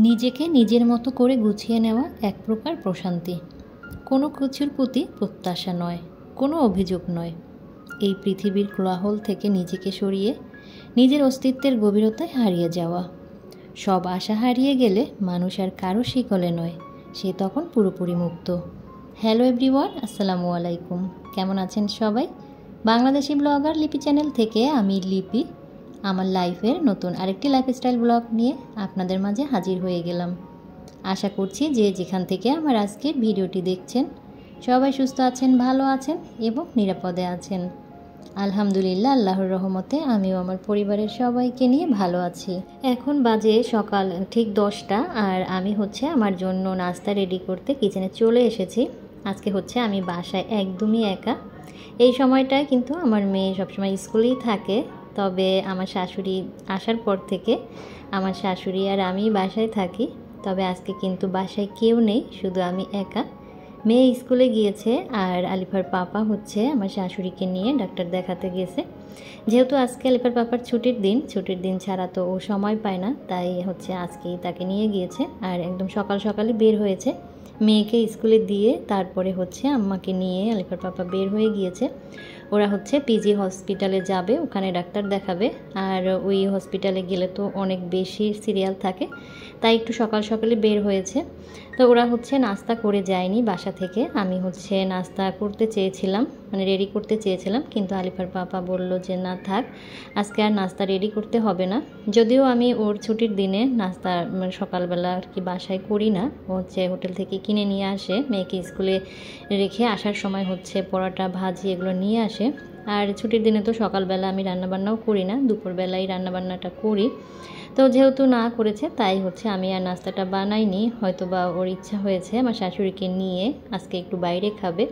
নিজেকে নিজের মতো করে গুছিয়ে নেওয়া এক প্রকার প্রশান্তি। কোনো কিছুর প্রতি প্রত্যাশা নয়, কোনো অভিযোগ নয়। এই পৃথিবীর কোলাহল থেকে নিজেকে সরিয়ে নিজের অস্তিত্বের গভীরতায় হারিয়ে যাওয়া। সব আশা হারিয়ে গেলে মানুষ আর কারো শিকলে নয়, সে তখন পুরোপুরি মুক্ত। হ্যালো এভরিওয়ান, আসসালামু আলাইকুম। কেমন আছেন সবাই? বাংলাদেশি ব্লগার লিপি চ্যানেল থেকে আমি লিপি আমার লাইফের নতুন আরেকটি লাইফস্টাইল ব্লগ নিয়ে আপনাদের মাঝে হাজির হয়ে গেলাম। আশা করছি যে যেখান থেকে আমার আজকের ভিডিওটি দেখছেন সবাই সুস্থ আছেন, ভালো আছেন এবং নিরাপদে আছেন। আলহামদুলিল্লাহ, আল্লাহর রহমতে আমিও আমার পরিবারের সবাইকে নিয়ে ভালো আছি। এখন বাজে সকাল ঠিক 10টা, আর আমি আমার জন্য নাস্তা রেডি করতে কিচেনে চলে এসেছি। আজকে আমি বাসায় একদমই একা। এই সময়টায় কিন্তু আমার মেয়ে সবসময় স্কুলেই থাকে, তবে আমার শাশুড়ি আসার পর থেকে আমার শাশুড়ি আর আমি বাসায় থাকি। তবে আজকে কিন্তু বাসায় কেউ নেই, শুধু আমি একা। মেয়ে স্কুলে গিয়েছে আর আলিফার পাপা আমার শাশুড়িকে নিয়ে ডাক্তার দেখাতে গেছে। যেহেতু আজকে আলিফার পাপার ছুটির দিন ছাড়া তো ও সময় পায় না, তাই আজকেই তাকে নিয়ে গিয়েছে। আর একদম সকাল সকালে বের হয়েছে, মেয়েকে স্কুলে দিয়ে তারপরে আম্মাকে নিয়ে আলিফার পাপা বের হয়ে গিয়েছে। ওরা পিজি হসপিটালে যাবে, ওখানে ডাক্তার দেখাবে। আর ওই হসপিটালে গেলে তো অনেক বেশি সিরিয়াল থাকে, তাই একটু সকাল সকালে বের হয়েছে। তো ওরা নাস্তা করে যায়নি বাসা থেকে। আমি নাস্তা করতে চেয়েছিলাম, মানে রেডি করতে চেয়েছিলাম, কিন্তু আলিফার পাপা বলল যে না থাক, আজকে আর নাস্তা রেডি করতে হবে না। যদিও আমি ওর ছুটির দিনে নাস্তা সকালবেলা আর কি বাসায় করি না, ও হোটেল থেকে কিনে নিয়ে আসে। মেয়েকে স্কুলে রেখে আসার সময় পরোটা ভাজি এগুলো নিয়ে আসে। আর ছুটির দিনে তো সকালবেলা আমি রান্নাবান্নাও করি না, দুপুরবেলাই রান্নাবান্নাটা করি। তো যেহেতু না করেছে তাই আমি আর নাস্তাটা বানাইনি। হয়তো বা ওর ইচ্ছা হয়েছে আমার শাশুড়িকে নিয়ে আজকে একটু বাইরে খাবে।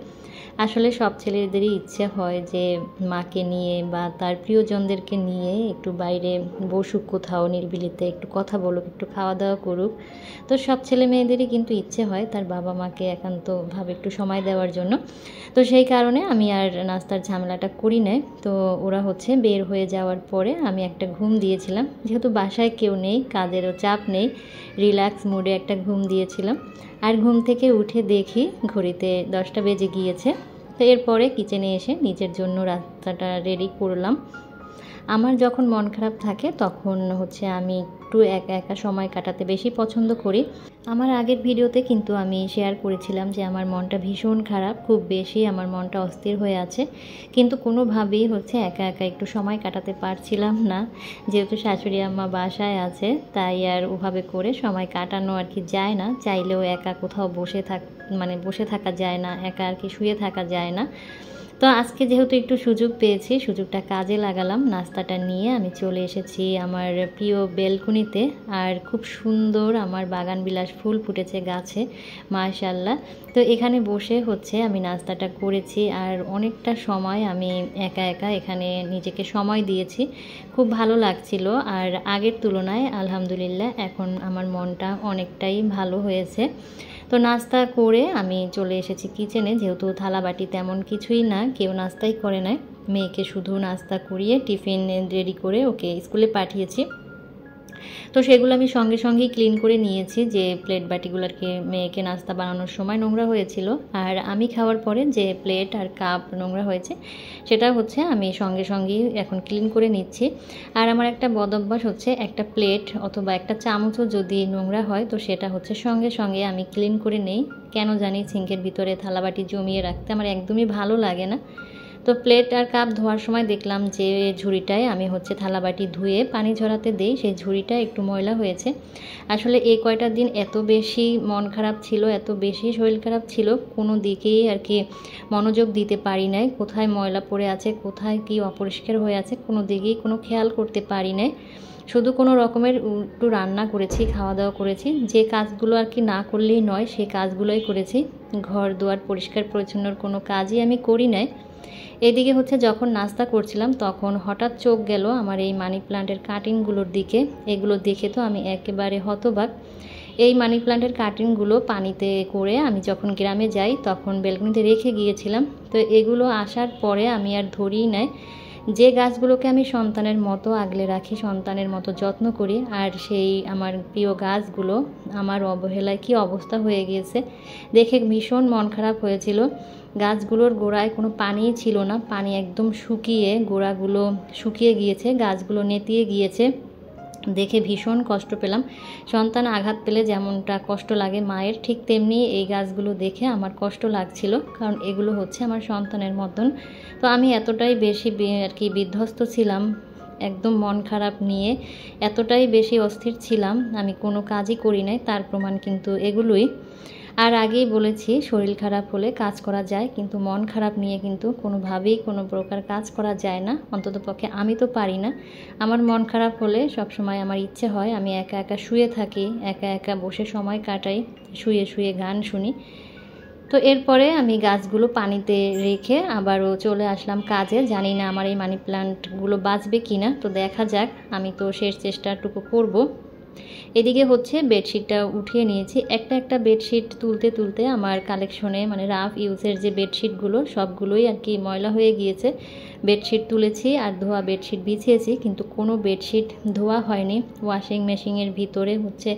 আসলে সব ছেলেদেরই ইচ্ছে হয় যে মাকে নিয়ে বা তার প্রিয়জনদেরকে নিয়ে একটু বাইরে বসুক, কোথাও নিরিবিলিতে একটু কথা বলুক, একটু খাওয়া দাওয়া করুক। তো সব ছেলে মেয়েদেরই কিন্তু ইচ্ছে হয় তার বাবা মাকে একান্তভাবে একটু সময় দেওয়ার জন্য। তো সেই কারণে আমি আর নাস্তার ঝামেলাটা করি নাই। তো ওরা বের হয়ে যাওয়ার পরে আমি একটা ঘুম দিয়েছিলাম, যেহেতু বাসায় কেউ নেই, কাজেরও চাপ নেই, রিল্যাক্স মুডে একটা ঘুম দিয়েছিলাম। আর ঘুম থেকে উঠে দেখি ঘড়িতে 10টা বেজে গিয়েছে। তো এরপরে কিচেনে এসে নিজের জন্য রাস্তাটা রেডি করলাম। আমার যখন মন খারাপ থাকে তখন আমি একটু একা একা সময় কাটাতে বেশি পছন্দ করি। আমার আগের ভিডিওতে কিন্তু আমি শেয়ার করেছিলাম যে আমার মনটা ভীষণ খারাপ, খুব বেশি আমার মনটা অস্থির হয়ে আছে, কিন্তু কোনোভাবেই একা একা একটু সময় কাটাতে পারছিলাম না। যেহেতু শাশুড়ি আম্মা বাসায় আছে, তাই আর ওভাবে করে সময় কাটানো আর কি যায় না। চাইলেও একা কোথাও বসে থাকা যায় না, একা আর কি শুয়ে থাকা যায় না। তো আজকে যেহেতু একটু সুযোগ পেয়েছি, সুযোগটা কাজে লাগালাম। নাস্তাটা নিয়ে আমি চলে এসেছি আমার প্রিয় বেলকুনিতে। আর খুব সুন্দর আমার বাগান বিলাস ফুল ফুটেছে গাছে, মাশাআল্লাহ। তো এখানে বসে আমি নাস্তাটা করেছি, আর অনেকটা সময় আমি একা একা এখানে নিজেকে সময় দিয়েছি। খুব ভালো লাগছিল। আর আগের তুলনায় আলহামদুলিল্লাহ এখন আমার মনটা অনেকটাই ভালো হয়েছে। তো নাস্তা করে আমি চলে এসেছি কিচেনে। যেহেতু থালাবাটি তেমন কিছুই না, কেউ নাস্তাই করে নাই, মেয়েকে শুধু নাস্তা করিয়ে টিফিন রেডি করে ওকে স্কুলে পাঠিয়েছি। তো সেগুলো আমি সঙ্গে সঙ্গেই ক্লিন করে নিয়েছি, যে প্লেট বাটিগুলো আর কি মেয়েকে নাস্তা বানানোর সময় নোংরা হয়েছিল। আর আমি খাওয়ার পরে যে প্লেট আর কাপ নোংরা হয়েছে সেটা আমি সঙ্গে সঙ্গেই এখন ক্লিন করে নিচ্ছি। আর আমার একটা বদ অভ্যাস একটা প্লেট অথবা একটা চামচও যদি নোংরা হয় তো সেটা সঙ্গে সঙ্গে আমি ক্লিন করে নেই। কেন জানি সিঙ্কের ভিতরে থালাবাটি জমিয়ে রাখতে আমার একদমই ভালো লাগে না। তো প্লেট আর কাপ ধোয়ার সময় দেখলাম যে ঝুড়িটায় আমি থালাবাটি ধুয়ে পানি ঝরাতে দেই, সেই ঝুড়িটা একটু ময়লা হয়েছে। আসলে এই কয়টা দিন এত বেশি মন খারাপ ছিল, এত বেশি শরীর খারাপ ছিল, কোনো দিকেই আর কি মনোযোগ দিতে পারি নাই। কোথায় ময়লা পড়ে আছে, কোথায় কি অপরিষ্কার হয়ে আছে, কোনো দিকেই কোনো খেয়াল করতে পারি নাই। শুধু কোনো রকমের একটু রান্না করেছি, খাওয়া দাওয়া করেছি, যে কাজগুলো আর কি না করলেই নয় সেই কাজগুলোই করেছি। ঘর দুয়ার পরিষ্কার পরিচ্ছন্নর কোনো কাজই আমি করি নাই। এদিকে যখন নাস্তা করছিলাম তখন হঠাৎ চোখ গেল আমার এই মানি প্লান্টের কাটিংগুলোর দিকে। এগুলো দেখে তো আমি একেবারে হতবাক। এই মানি প্লান্টের কাটিংগুলো পানিতে করে আমি যখন গ্রামে যাই তখন বেলকনিতে রেখে গিয়েছিলাম। তো এগুলো আসার পরে আমি আর ধরিই নাই, যে গাছগুলোকে আমি সন্তানের মতো আগলে রাখি, সন্তানের মতো যত্ন করি, আর সেই আমার প্রিয় গাছগুলো আমার অবহেলায় কী অবস্থা হয়ে গিয়েছে দেখে ভীষণ মন খারাপ হয়েছিল। গাছগুলোর গোড়ায় কোনো পানিই ছিল না, পানি একদম শুকিয়ে গোড়াগুলো শুকিয়ে গিয়েছে, গাছগুলো নেতিয়ে গিয়েছে, দেখে ভীষণ কষ্ট পেলাম। সন্তান আঘাত পেলে যেমনটা কষ্ট লাগে মায়ের, ঠিক তেমনি এই গাছগুলো দেখে আমার কষ্ট লাগছিল, কারণ এগুলো হচ্ছে আমার সন্তানের মতন। তো আমি এতটাই বেশি আর কি বিধ্বস্ত ছিলাম, একদম মন খারাপ নিয়ে এতটাই বেশি অস্থির ছিলাম, আমি কোনো কাজই করি নাই, তার প্রমাণ কিন্তু এগুলোই। আর আগেই বলেছি শরীর খারাপ হলে কাজ করা যায়, কিন্তু মন খারাপ নিয়ে কিন্তু কোনোভাবেই কোনো প্রকার কাজ করা যায় না, অন্ততপক্ষে আমি তো পারি না। আমার মন খারাপ হলে সবসময় আমার ইচ্ছে হয় আমি একা একা শুয়ে থাকি, একা একা বসে সময় কাটাই, শুয়ে শুয়ে গান শুনি। তো এরপরে আমি গাছগুলো পানিতে রেখে আবারও চলে আসলাম কাজে। জানি না আমার এই মানি প্লান্টগুলো বাঁচবে কি না, তো দেখা যাক, আমি তো শেষ চেষ্টাটুকু করব। এদিকে হচ্ছে বেডশিটটা উঠিয়ে নিয়েছি, একটা একটা বেডশিট তুলতে তুলতে আমার কালেকশনে মানে রাফ ইউজের যে বেডশিটগুলো সবগুলোই আর কি ময়লা হয়ে গিয়েছে। বেডশিট তুলেছি আর ধোয়া বেডশিট বিছিয়েছি, কিন্তু কোনো বেডশিট ধোয়া হয়নি, ওয়াশিং মেশিনের ভিতরে হচ্ছে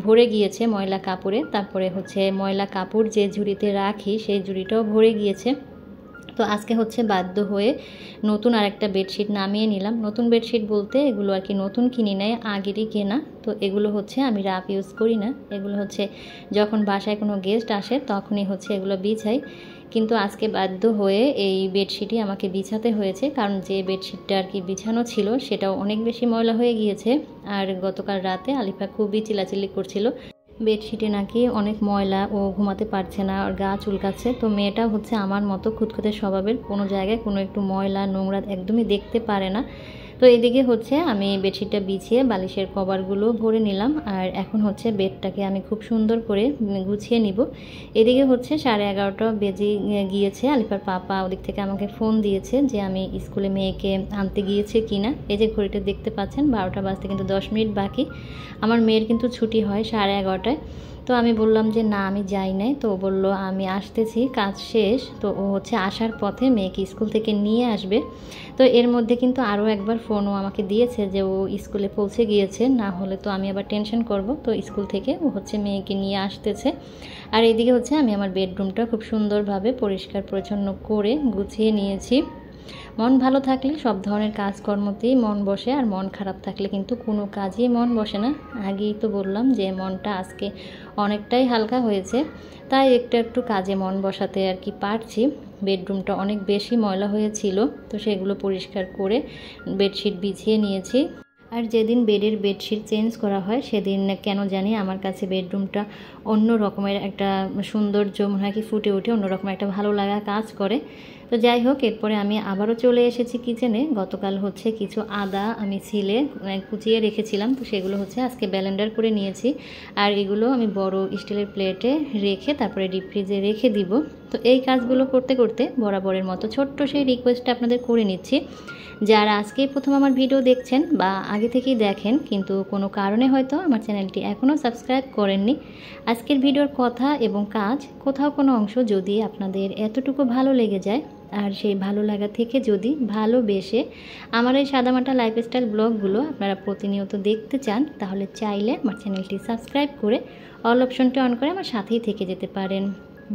ভরে গিয়েছে ময়লা কাপড়ে। তারপরে হচ্ছে ময়লা কাপড় যে ঝুড়িতে রাখি সেই ঝুড়িটাও ভরে গিয়েছে। তো আজকে হচ্ছে বাধ্য হয়ে নতুন আরেকটা বেডশিট নামিয়ে নিলাম। নতুন বেডশিট বলতে এগুলো আর কি নতুন কিনি নেয়, আগেরই কেনা। তো এগুলো হচ্ছে আমি রাফ ইউজ করি না, এগুলো হচ্ছে যখন বাসায় কোনো গেস্ট আসে তখনই হচ্ছে এগুলো বিছাই। কিন্তু আজকে বাধ্য হয়ে এই বেডশিটই আমাকে বিছাতে হয়েছে, কারণ যে বেডশিটটা আর কি বিছানো ছিল সেটাও অনেক বেশি ময়লা হয়ে গিয়েছে। আর গতকাল রাতে আলিফা খুবই চিল্লাচিল্লি করছিল, বেডশিটে নাকি অনেক ময়লা, ও ঘুমাতে পারছে না, আর গা চুলকাচ্ছে। তো মেয়েটা হচ্ছে আমার মতো খুঁতখুঁতে স্বভাবের, কোনো জায়গায় কোনো একটু ময়লা নোংরা একদমই দেখতে পারে না। তো এদিকে হচ্ছে আমি বেডশিটটা বিছিয়ে বালিশের কভারগুলো ভরে নিলাম, আর এখন হচ্ছে বেডটাকে আমি খুব সুন্দর করে গুছিয়ে নিব। এদিকে হচ্ছে 11:30 বেজে গিয়েছে। আলিফার পাপা ওদিক থেকে আমাকে ফোন দিয়েছে যে আমি স্কুলে মেয়েকে আনতে গিয়েছে কিনা। এই যে ঘড়িটা দেখতে পাচ্ছেন 12টা বাজতে কিন্তু 10 মিনিট বাকি। আমার মেয়ের কিন্তু ছুটি হয় 11:30টায়। তো আমি বললাম যে না আমি যাই নাই, তো ও বললো আমি আসতেছি, কাজ শেষ। তো ও হচ্ছে আসার পথে মেয়েকে স্কুল থেকে নিয়ে আসবে। তো এর মধ্যে কিন্তু আরও একবার ফোনও আমাকে দিয়েছে যে ও স্কুলে পৌঁছে গিয়েছে, না হলে তো আমি আবার টেনশন করব। তো স্কুল থেকে ও হচ্ছে মেয়েকে নিয়ে আসতেছে। আর এদিকে হচ্ছে আমি আমার বেডরুমটা খুব সুন্দরভাবে পরিষ্কার পরিচ্ছন্ন করে গুছিয়ে নিয়েছি। মন ভালো থাকলে সব ধরনের কাজকর্মতেই মন বসে, আর মন খারাপ থাকলে কিন্তু কোনো কাজেই মন বসে না। আগেই তো বললাম যে মনটা আজকে অনেকটাই হালকা হয়েছে, তাই একটু একটু কাজে মন বসাতে আর কি পারছি। বেডরুমটা অনেক বেশি ময়লা হয়েছিল, তো সেগুলো পরিষ্কার করে বেডশিট বিছিয়ে নিয়েছি। আর যেদিন বেডের বেডশিট চেঞ্জ করা হয় সেদিন কেন জানি আমার কাছে বেডরুমটা অন্য রকমের একটা সৌন্দর্য মনে হয় কি ফুটে ওঠে, অন্যরকম একটা ভালো লাগা কাজ করে। তো যাই হোক, এরপরে আমি আবারও চলে এসেছি কিচেনে। গতকাল হচ্ছে কিছু আদা আমি ছিলে কুচিয়ে রেখেছিলাম, তো সেগুলো হচ্ছে আজকে ব্লেন্ডার করে নিয়েছি। আর এগুলো আমি বড় স্টিলের প্লেটে রেখে তারপরে ডিপ ফ্রিজে রেখে দিব। তো এই কাজগুলো করতে করতে বরাবরের মতো ছোট্ট সেই রিকোয়েস্টটা আপনাদের করে নিচ্ছি। যারা আজকেই প্রথম আমার ভিডিও দেখছেন বা আগে থেকেই দেখেন কিন্তু কোনো কারণে হয়তো আমার চ্যানেলটি এখনও সাবস্ক্রাইব করেননি, আজকের ভিডিওর কথা এবং কাজ কোথাও কোনো অংশ যদি আপনাদের এতটুকু ভালো লেগে যায়, আর সেই ভালো লাগা থেকে যদি ভালোবেসে আমার এই সাদামাটা লাইফস্টাইল ব্লগগুলো আপনারা প্রতিনিয়ত দেখতে চান, তাহলে চাইলে আমার চ্যানেলটি সাবস্ক্রাইব করে অল অপশনটি অন করে আমার সাথেই থেকে যেতে পারেন।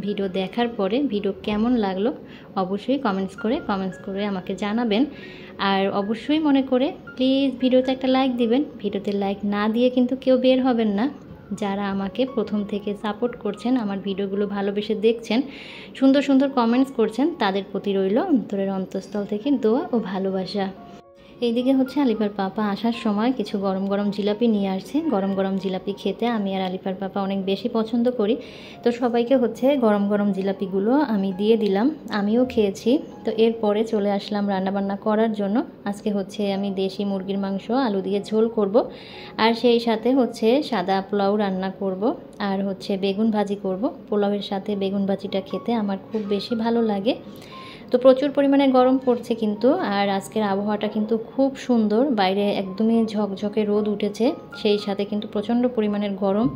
ভিডিও দেখার পরে ভিডিও কেমন লাগলো অবশ্যই কমেন্টস করে আমাকে জানাবেন। আর অবশ্যই মনে করে প্লিজ ভিডিওতে একটা লাইক দিবেন। ভিডিওতে লাইক না দিয়ে কিন্তু কেউ বের হবেন না। যারা আমাকে প্রথম থেকে সাপোর্ট করছেন, আমার ভিডিওগুলো ভালোবেসে দেখছেন, সুন্দর সুন্দর কমেন্টস করছেন, তাদের প্রতি রইল অন্তরের অন্তঃস্থল থেকে দোয়া ও ভালোবাসা। এইদিকে হচ্ছে আলিফার পাপা আসার সময় কিছু গরম গরম জিলাপি নিয়ে আসছে। গরম গরম জিলাপি খেতে আমি আর আলিফার পাপা অনেক বেশি পছন্দ করি। তো সবাইকে হচ্ছে গরম গরম জিলাপিগুলো আমি দিয়ে দিলাম, আমিও খেয়েছি। তো এরপরে চলে আসলাম রান্নাবান্না করার জন্য। আজকে হচ্ছে আমি দেশি মুরগির মাংস আলু দিয়ে ঝোল করব, আর সেই সাথে হচ্ছে সাদা পোলাও রান্না করব, আর হচ্ছে বেগুন ভাজি করব। পোলাওয়ের সাথে বেগুন ভাজিটা খেতে আমার খুব বেশি ভালো লাগে। তো প্রচুর পরিমাণে গরম পড়ছে কিন্তু, আর আজকের আবহাওয়াটা কিন্তু খুব সুন্দর, বাইরে একদমই ঝকঝকে রোদ উঠেছে, সেই সাথে কিন্তু প্রচণ্ড পরিমাণের গরম।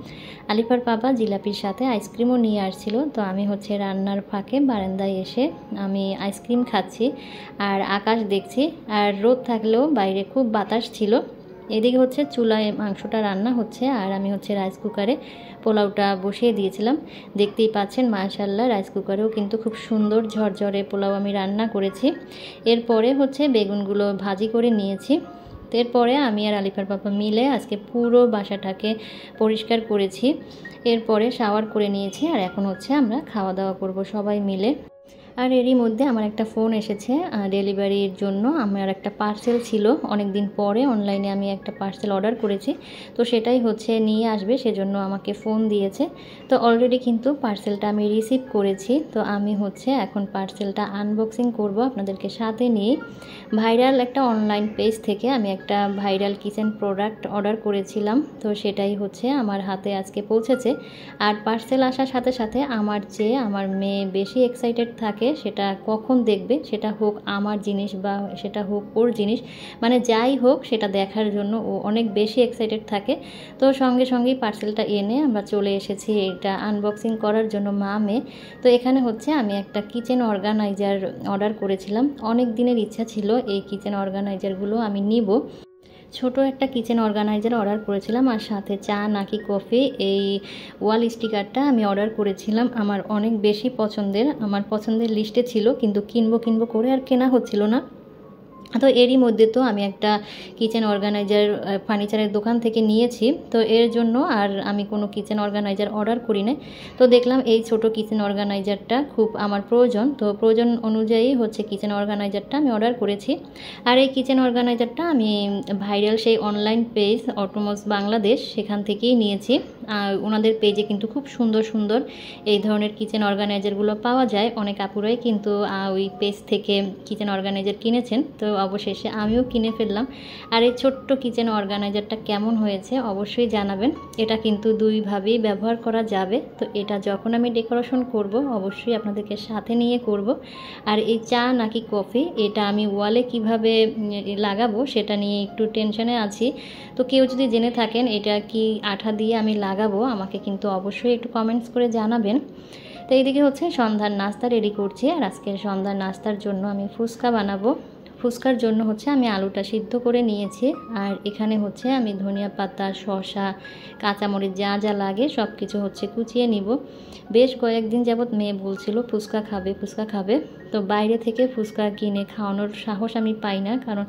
আলিফার বাবা জিলাপির সাথে আইসক্রিমও নিয়ে আসছিল, তো আমি হচ্ছে রান্নার ফাঁকে বারান্দায় এসে আমি আইসক্রিম খাচ্ছি আর আকাশ দেখছি। আর রোদ থাকলেও বাইরে খুব বাতাস ছিল। এদিকে হচ্ছে চুলায় মাংসটা রান্না হচ্ছে, আর আমি হচ্ছে রাইস কুকারে পোলাওটা বসিয়ে দিয়েছিলাম। দেখতেই পাচ্ছেন মাশাআল্লাহ, রাইস কুকারেও কিন্তু খুব সুন্দর ঝরঝরে পোলাও আমি রান্না করেছি। এরপরে হচ্ছে বেগুনগুলো ভাজি করে নিয়েছি। এরপরে আমি আর আলিফার বাবা মিলে আজকে পুরো বাসাটাকে পরিষ্কার করেছি। এরপরে শাওয়ার করে নিয়েছি, আর এখন হচ্ছে আমরা খাওয়া দাওয়া করব সবাই মিলে। আর এরই মধ্যে আমার একটা ফোন এসেছে ডেলিভারির জন্য। আমার একটা পার্সেল ছিল, অনেক দিন পরে অনলাইনে আমি একটা পার্সেল অর্ডার করেছি, তো সেটাই হচ্ছে নিয়ে আসবে, সেজন্য আমাকে ফোন দিয়েছে। তো অলরেডি কিন্তু পার্সেলটা আমি রিসিভ করেছি। তো আমি হচ্ছে এখন পার্সেলটা আনবক্সিং করব আপনাদেরকে সাথে নিয়ে। ভাইরাল একটা অনলাইন পেজ থেকে আমি একটা ভাইরাল কিচেন প্রোডাক্ট অর্ডার করেছিলাম, তো সেটাই হচ্ছে আমার হাতে আজকে পৌঁছেছে। আর পার্সেল আসার সাথে সাথে আমার চেয়ে আমার মেয়ে বেশি এক্সাইটেড থাকে সেটা কখন দেখবে, সেটা হোক আমার জিনিস বা সেটা হোক ওর জিনিস, মানে যাই হোক সেটা দেখার জন্য ও অনেক বেশি এক্সাইটেড থাকে। তো সঙ্গে সঙ্গেই পার্সেলটা এনে আমরা চলে এসেছি এটা আনবক্সিং করার জন্য মা মেয়ে। তো এখানে হচ্ছে আমি একটা কিচেন অর্গানাইজার অর্ডার করেছিলাম, অনেক দিনের ইচ্ছা ছিল এই কিচেন অর্গানাইজারগুলো আমি নিব। ছোট একটা কিচেন অর্গানাইজার অর্ডার করেছিলাম, আর সাথে চা নাকি কফি এই ওয়াল স্টিকারটা আমি অর্ডার করেছিলাম। আমার অনেক বেশি পছন্দের, আমার পছন্দের লিস্টে ছিল, কিন্তু কিনবো করে আর কেনা হচ্ছিল না। তো এরই মধ্যে তো আমি একটা কিচেন অর্গানাইজার ফার্নিচারের দোকান থেকে নিয়েছি, তো এর জন্য আর আমি কোনো কিচেন অর্গানাইজার অর্ডার করি না। তো দেখলাম এই ছোট কিচেন অর্গানাইজারটা খুব আমার প্রয়োজন, তো প্রয়োজন অনুযায়ী হচ্ছে কিচেন অর্গানাইজারটা আমি অর্ডার করেছি। আর এই কিচেন অর্গানাইজারটা আমি ভাইরাল সেই অনলাইন পেজ অটোমোস বাংলাদেশ সেখান থেকেই নিয়েছি। ওনাদের পেজে কিন্তু খুব সুন্দর সুন্দর এই ধরনের কিচেন অর্গানাইজারগুলো পাওয়া যায়। অনেক আপুরাই কিন্তু ওই পেজ থেকে কিচেন অর্গানাইজার কিনেছেন, তো অবশেষে আমিও কিনে ফেললাম। আর এই ছোট্ট কিচেন অর্গানাইজারটা কেমন হয়েছে অবশ্যই জানাবেন। এটা কিন্তু দুইভাবেই ব্যবহার করা যাবে, তো এটা যখন আমি ডেকোরেশন করব অবশ্যই আপনাদেরকে সাথে নিয়ে করব। আর এই চা নাকি কফি এটা আমি ওয়ালে কিভাবে লাগাবো সেটা নিয়ে একটু টেনশনে আছি। তো কেউ যদি জেনে থাকেন এটা কি আঠা দিয়ে আমি লাগাবো, আমাকে কিন্তু অবশ্যই একটু কমেন্টস করে জানাবেন। তো এইদিকে হচ্ছে সন্ধ্যার নাস্তা রেডি করছি, আর আজকের সন্ধ্যার নাস্তার জন্য আমি ফুচকা বানাবো। ফুচকার জন্য হচ্ছে আমি আলুটা সিদ্ধ করে নিয়েছি, আর এখানে হচ্ছে আমি ধনিয়া পাতা, শসা, কাঁচামরিচ যা যা লাগে সব কিছু হচ্ছে কুচিয়ে নিব। বেশ কয়েকদিন যাবৎ মেয়ে বলছিল ফুচকা খাবে, তো বাইরে থেকে ফুচকা কিনে খাওয়ানোর সাহস আমি পাই না, কারণ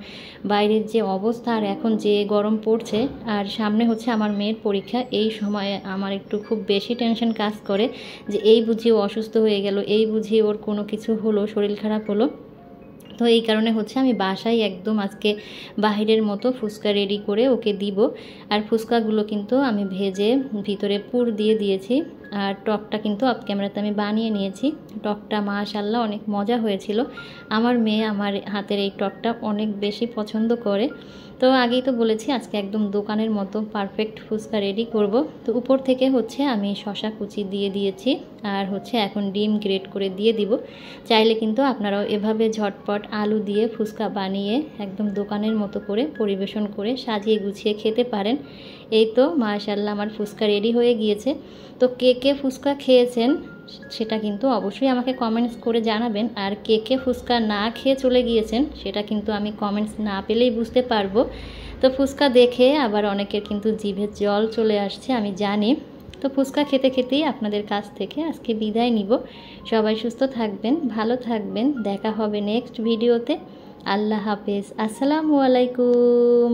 বাইরের যে অবস্থা আর এখন যে গরম পড়ছে, আর সামনে হচ্ছে আমার মেয়ের পরীক্ষা, এই সময়ে আমার একটু খুব বেশি টেনশন কাজ করে যে এই বুঝি ও অসুস্থ হয়ে গেল, এই বুঝি ওর কোনো কিছু হলো, শরীর খারাপ হলো। তো এই কারণে হচ্ছে আমি বাসায় একদম আজকে বাহিরের মতো ফুচকা রেডি করে ওকে দিব। আর ফুচকাগুলো কিন্তু আমি ভেজে ভিতরে পুর দিয়ে দিয়েছি, আর টকটা কিন্তু অফ ক্যামেরাতে আমি বানিয়ে নিয়েছি। টকটা মাশাআল্লাহ অনেক মজা হয়েছিল। আমার মেয়ে আমার হাতের এই টকটা অনেক বেশি পছন্দ করে। তো আগেই তো বলেছি আজকে একদম দোকানের মতো পারফেক্ট ফুচকা রেডি করব। তো উপর থেকে হচ্ছে আমি শসা কুচি দিয়ে দিয়েছি, আর হচ্ছে এখন ডিম গ্রেট করে দিয়ে দিব। চাইলে কিন্তু আপনারাও এভাবে ঝটপট আলু দিয়ে ফুচকা বানিয়ে একদম দোকানের মতো করে পরিবেশন করে সাজিয়ে গুছিয়ে খেতে পারেন। এই তো মাশাআল্লাহ আমার ফুচকা রেডি হয়ে গিয়েছে। তো কে কে ফুচকা খেয়েছেন সেটা কিন্তু অবশ্যই আমাকে কমেন্টস করে জানাবেন, আর কে কে ফুচকা না খেয়ে চলে গিয়েছেন সেটা কিন্তু আমি কমেন্টস না পেলেই বুঝতে পারবো। তো ফুচকা দেখে আবার অনেকের কিন্তু জিভে জল চলে আসছে আমি জানি। তো ফুচকা খেতে খেতেই আপনাদের কাছ থেকে আজকে বিদায় নিব। সবাই সুস্থ থাকবেন, ভালো থাকবেন, দেখা হবে নেক্সট ভিডিওতে। আল্লাহ হাফেজ, আসসালামু আলাইকুম।